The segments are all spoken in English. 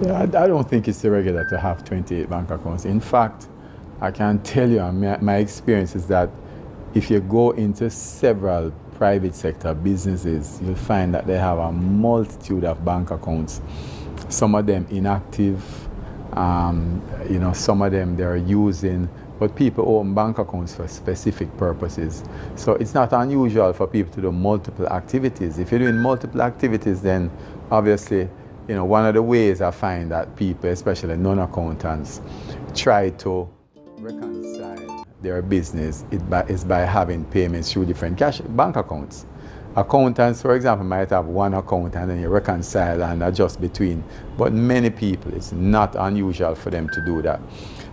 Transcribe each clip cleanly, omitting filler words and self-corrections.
Yeah, I don't think it's irregular to have 28 bank accounts. In fact, I can tell you, my experience is that if you go into several private sector businesses, you'll find that they have a multitude of bank accounts. Some of them inactive, some of them they're using, but people own bank accounts for specific purposes. So it's not unusual for people to do multiple activities. If you're doing multiple activities, then obviously, one of the ways I find that people, especially non-accountants, try to reconcile their business is by having payments through different cash bank accounts. Accountants, for example, might have one account and then you reconcile and adjust between. But many people, it's not unusual for them to do that.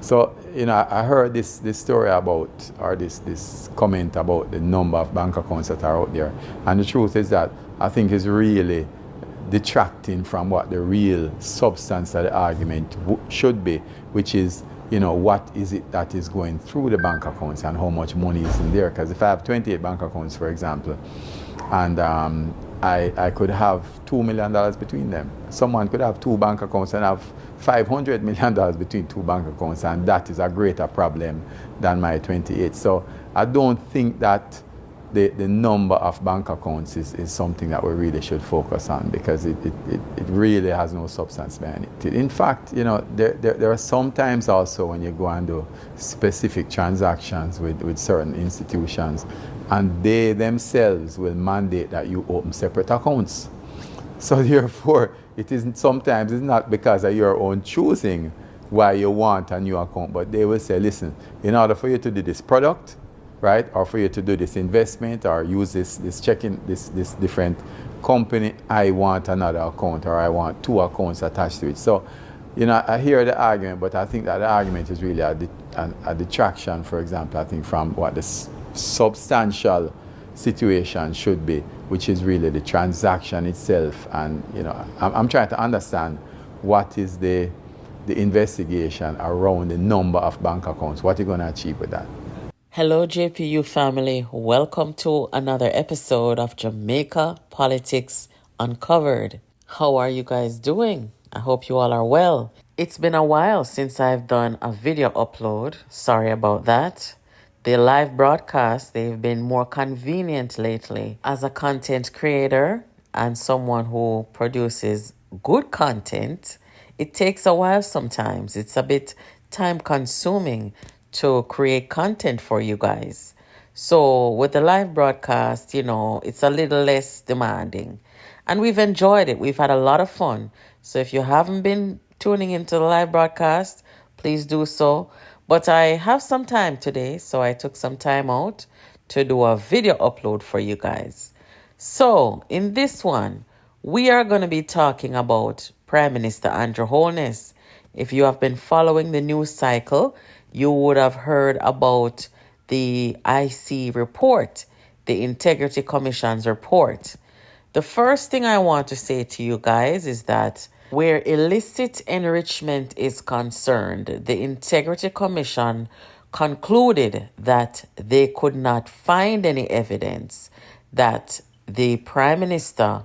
So, I heard this story about, or this comment about the number of bank accounts that are out there. And the truth is that I think it's really detracting from what the real substance of the argument should be, which is, what is it that is going through the bank accounts and how much money is in there. Because if I have 28 bank accounts, for example, and I could have $2 million between them. Someone could have two bank accounts and have $500 million between two bank accounts, and that is a greater problem than my 28. So I don't think that the number of bank accounts is something that we really should focus on, because it really has no substance behind it. In fact, there are sometimes also when you go and do specific transactions with certain institutions, and they themselves will mandate that you open separate accounts. So therefore, sometimes it's not because of your own choosing why you want a new account, but they will say, listen, in order for you to do this product, right, or for you to do this investment or use this checking, this different company, I want another account, or I want two accounts attached to it. So, I hear the argument, but I think that the argument is really a detraction, for example, I think, from what the substantial situation should be, which is really the transaction itself. And, I'm trying to understand what is the investigation around the number of bank accounts. What are you going to achieve with that? Hello, JPU family. Welcome to another episode of Jamaica Politics Uncovered. How are you guys doing? I hope you all are well. It's been a while since I've done a video upload. Sorry about that. The live broadcasts, they've been more convenient lately. As a content creator and someone who produces good content, it takes a while sometimes. It's a bit time consuming to create content for you guys. So with the live broadcast, it's a little less demanding. And we've enjoyed it. We've had a lot of fun. So if you haven't been tuning into the live broadcast, please do so. But I have some time today, so I took some time out to do a video upload for you guys. So in this one, we are going to be talking about Prime Minister Andrew Holness. If you have been following the news cycle, you would have heard about the IC report, the Integrity Commission's report. The first thing I want to say to you guys is that where illicit enrichment is concerned, the Integrity Commission concluded that they could not find any evidence that the Prime Minister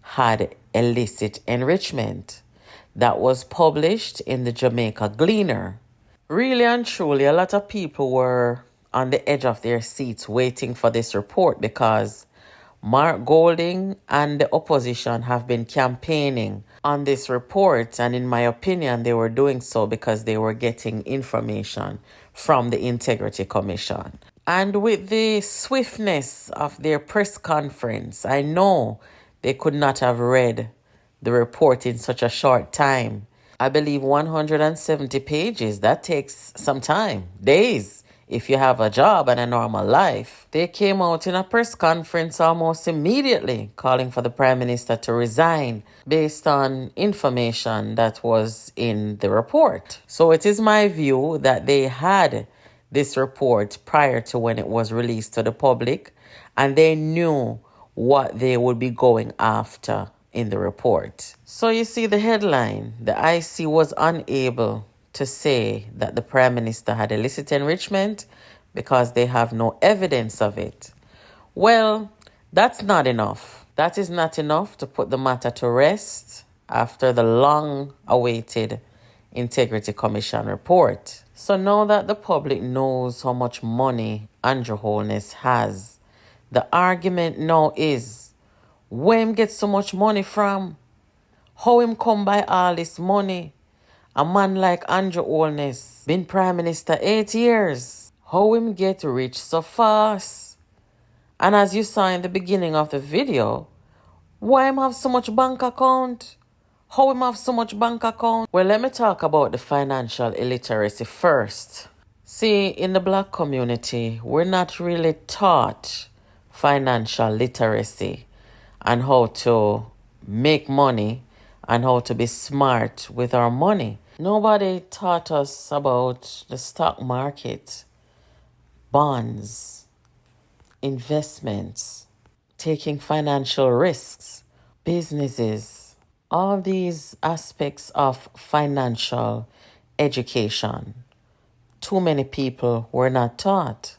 had illicit enrichment. That was published in the Jamaica Gleaner. Really and truly, a lot of people were on the edge of their seats waiting for this report, because Mark Golding and the opposition have been campaigning on this report. And in my opinion, they were doing so because they were getting information from the Integrity Commission. And with the swiftness of their press conference, I know they could not have read the report in such a short time. I believe 170 pages. That takes some time, days, if you have a job and a normal life. They came out in a press conference almost immediately calling for the Prime Minister to resign based on information that was in the report. So it is my view that they had this report prior to when it was released to the public, and they knew what they would be going after in the report. So you see the headline, the IC was unable to say that the Prime Minister had illicit enrichment because they have no evidence of it. Well, that's not enough. That is not enough to put the matter to rest. after the long-awaited Integrity Commission report. So now that the public knows how much money Andrew Holness has, the argument now is, where him get so much money from? How him come by all this money? A man like Andrew Holness been Prime Minister 8 years. How him get rich so fast? And as you saw in the beginning of the video, why him have so much bank account? How him have so much bank account? Well, let me talk about the financial illiteracy first. See, in the black community, we're not really taught financial literacy and how to make money and how to be smart with our money. Nobody taught us about the stock market, bonds, investments, taking financial risks, businesses, all these aspects of financial education. Too many people were not taught.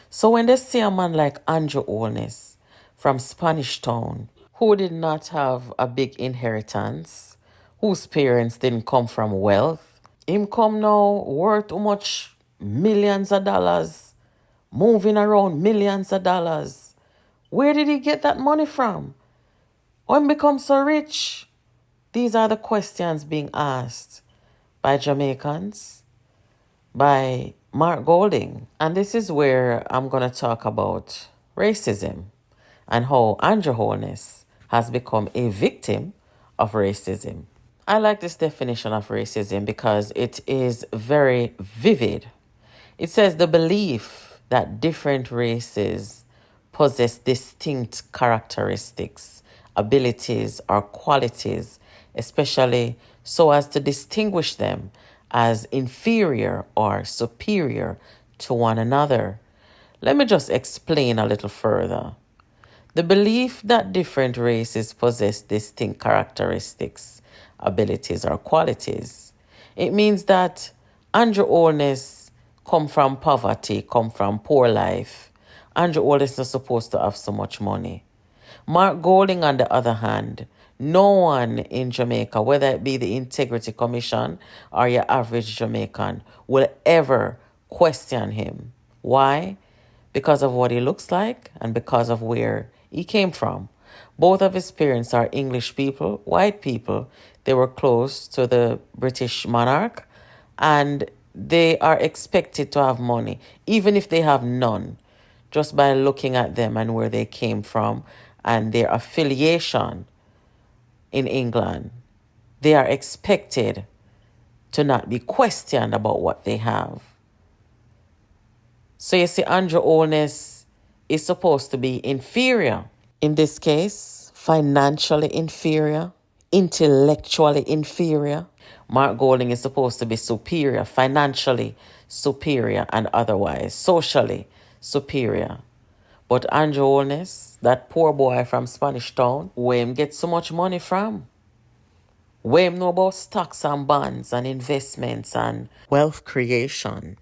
So when they see a man like Andrew Holness from Spanish Town, who did not have a big inheritance, whose parents didn't come from wealth, him come now worth how much millions of dollars, moving around millions of dollars. Where did he get that money from? When become so rich? These are the questions being asked by Jamaicans, by Mark Golding. And this is where I'm going to talk about racism and how Andrew Holness has become a victim of racism. I like this definition of racism because it is very vivid. It says the belief that different races possess distinct characteristics, abilities, or qualities, especially so as to distinguish them as inferior or superior to one another. Let me just explain a little further. The belief that different races possess distinct characteristics, abilities, or qualities. It means that Andrew Holness come from poverty, come from poor life. Andrew Holness is supposed to have so much money. Mark Golding, on the other hand, no one in Jamaica, whether it be the Integrity Commission or your average Jamaican, will ever question him. Why? Because of what he looks like and because of where he came from. Both of his parents are English people, white people. They were close to the British monarch and they are expected to have money, even if they have none, just by looking at them and where they came from and their affiliation in England. They are expected to not be questioned about what they have. So you see, Andrew Holness is supposed to be inferior. In this case, financially inferior, intellectually inferior. Mark Golding is supposed to be superior, financially superior, and otherwise socially superior. But Andrew Holness, that poor boy from Spanish Town, where him get so much money from? Where him know about stocks and bonds and investments and wealth creation,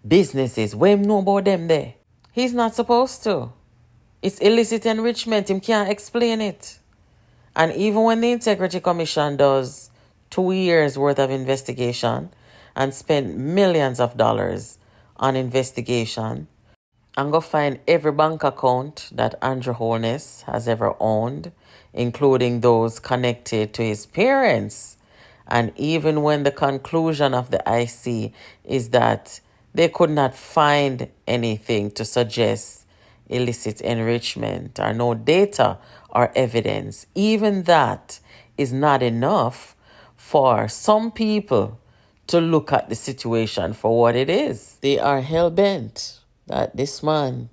businesses, where him know about them there? He's not supposed to. It's illicit enrichment. Him can't explain it. And even when the Integrity Commission does 2 years worth of investigation and spend millions of dollars on investigation, and go find every bank account that Andrew Holness has ever owned, including those connected to his parents. And even when the conclusion of the IC is that they could not find anything to suggest illicit enrichment or no data or evidence, even that is not enough for some people to look at the situation for what it is. They are hell-bent that this man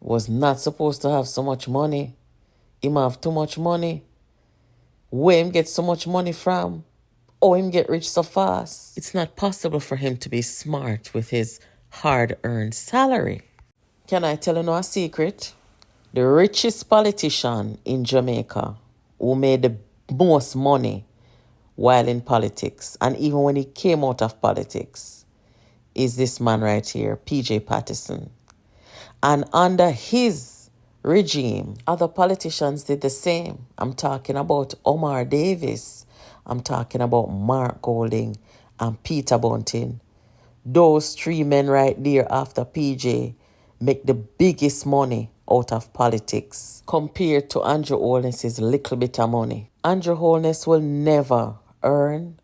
was not supposed to have so much money. Him have too much money. Where him get so much money from? Oh, him get rich so fast. It's not possible for him to be smart with his hard-earned salary. Can I tell you a secret? The richest politician in Jamaica who made the most money while in politics, and even when he came out of politics, is this man right here, PJ Patterson. And under his regime. Other politicians did the same. I'm talking about Omar Davis. I'm talking about Mark Golding and Peter Bunting. Those three men right there after PJ make the biggest money out of politics compared to Andrew Holness's little bit of money. Andrew Holness will never earn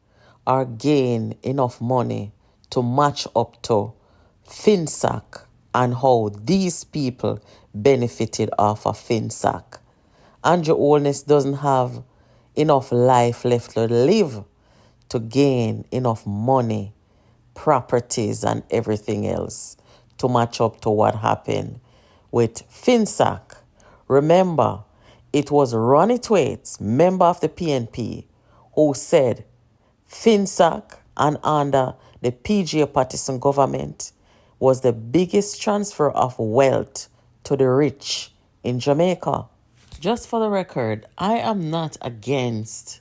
or gain enough money to match up to FinSac and how these people benefited off of FinSac. Andrew Holness doesn't have enough life left to live to gain enough money, properties, and everything else to match up to what happened with FinSac. Remember, it was Ronnie Thwaites, member of the PNP, who said FinSac and under the PJ Patterson government was the biggest transfer of wealth to the rich in Jamaica. Just for the record, I am not against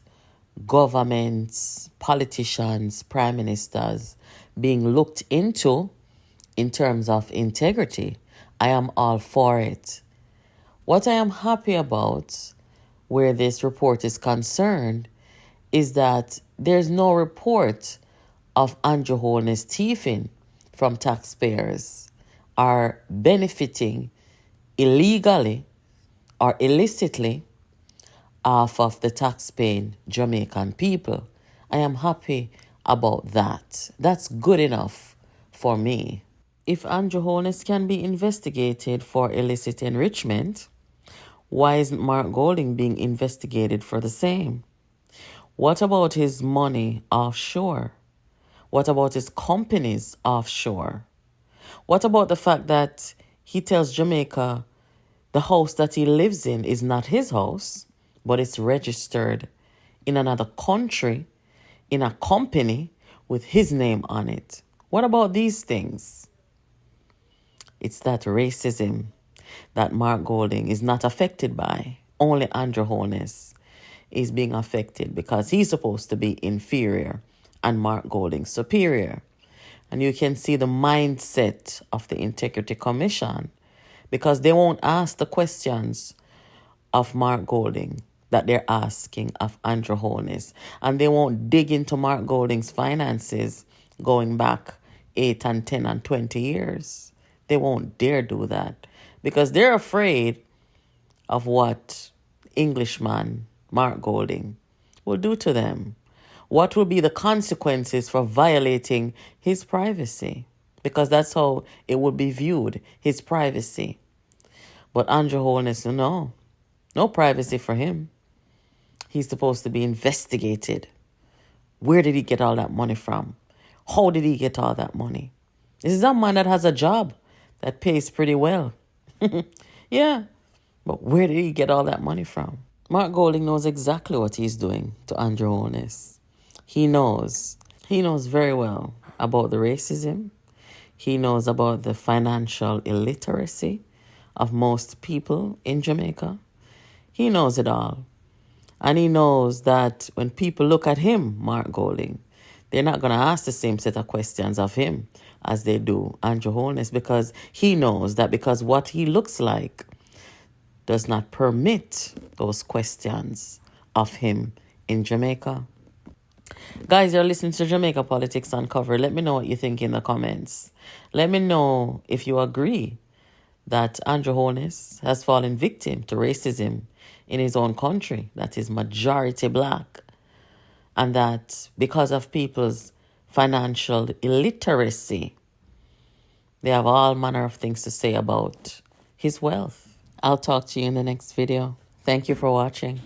governments, politicians, prime ministers being looked into in terms of integrity. I am all for it. What I am happy about, where this report is concerned, is that there's no report of Andrew Holness thieving from taxpayers or benefiting illegally or illicitly off of the tax-paying Jamaican people. I am happy about that. That's good enough for me. If Andrew Holness can be investigated for illicit enrichment, why isn't Mark Golding being investigated for the same? What about his money offshore? What about his companies offshore? What about the fact that he tells Jamaica the house that he lives in is not his house, but it's registered in another country, in a company with his name on it? What about these things? It's that racism that Mark Golding is not affected by. Only Andrew Holness is being affected because he's supposed to be inferior and Mark Golding superior. And you can see the mindset of the Integrity Commission, because they won't ask the questions of Mark Golding that they're asking of Andrew Holness. And they won't dig into Mark Golding's finances going back 8 and 10 and 20 years. They won't dare do that because they're afraid of what Englishman Mark Golding will do to them. What will be the consequences for violating his privacy? Because that's how it would be viewed, his privacy. But Andrew Holness, no privacy for him. He's supposed to be investigated. Where did he get all that money from? How did he get all that money? This is a man that has a job that pays pretty well. Yeah, but where did he get all that money from? Mark Golding knows exactly what he's doing to Andrew Holness. He knows very well about the racism. He knows about the financial illiteracy of most people in Jamaica. He knows it all. And he knows that when people look at him, Mark Golding, they're not going to ask the same set of questions of him as they do Andrew Holness, because he knows that because what he looks like does not permit those questions of him in Jamaica. Guys, you're listening to Jamaica Politics Uncovered. Let me know what you think in the comments. Let me know if you agree that Andrew Holness has fallen victim to racism in his own country, that is majority black, and that because of people's financial illiteracy, they have all manner of things to say about his wealth. I'll talk to you in the next video. Thank you for watching.